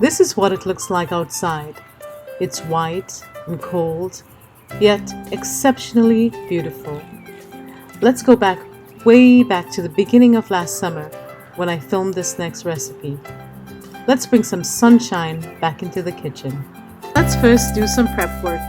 This is what it looks like outside. It's white and cold, yet exceptionally beautiful. Let's go back, way back to the beginning of last summer when I filmed this next recipe. Let's bring some sunshine back into the kitchen. Let's first do some prep work.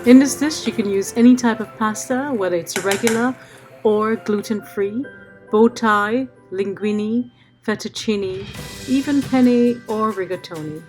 In this dish, you can use any type of pasta, whether it's regular or gluten-free, bow tie, linguine, fettuccine, even penne or rigatoni.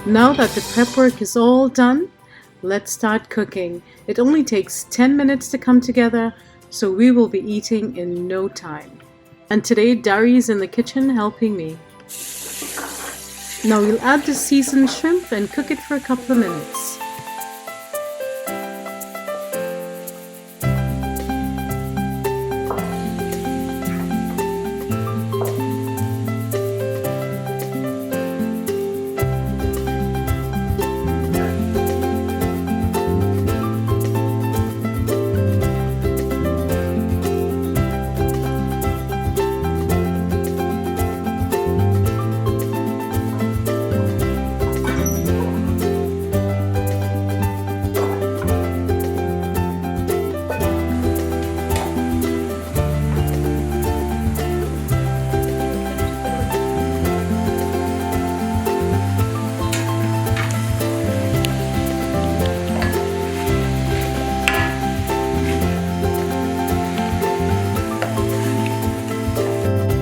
Now that the prep work is all done, let's start cooking. It only takes 10 minutes to come together, so we will be eating in no time. And today, Dari is in the kitchen helping me. Now we'll add the seasoned shrimp and cook it for a couple of minutes.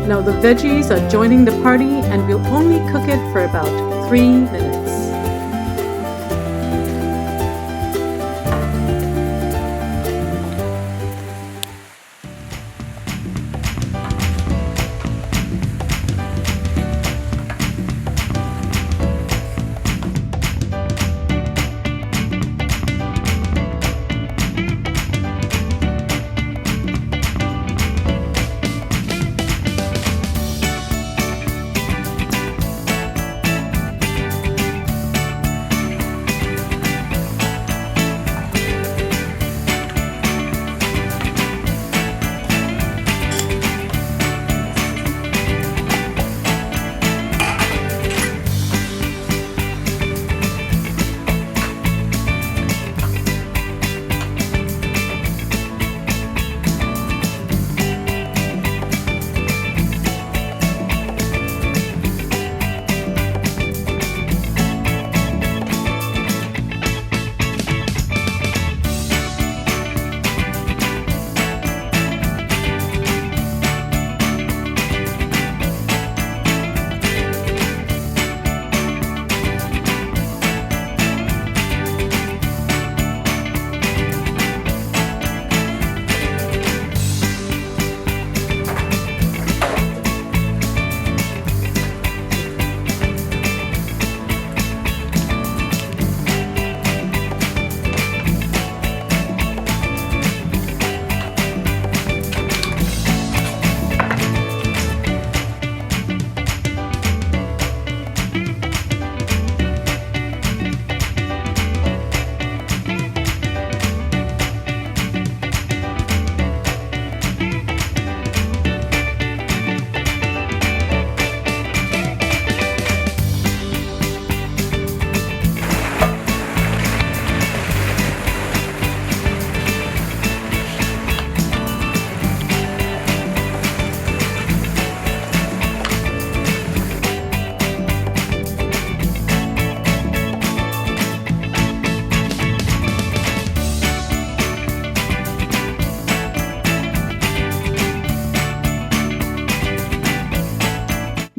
Now the veggies are joining the party and we'll only cook it for about 3 minutes.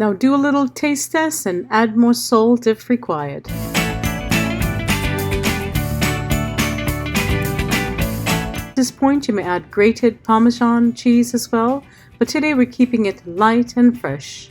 Now do a little taste test and add more salt if required. At this point you may add grated Parmesan cheese as well, but today we're keeping it light and fresh.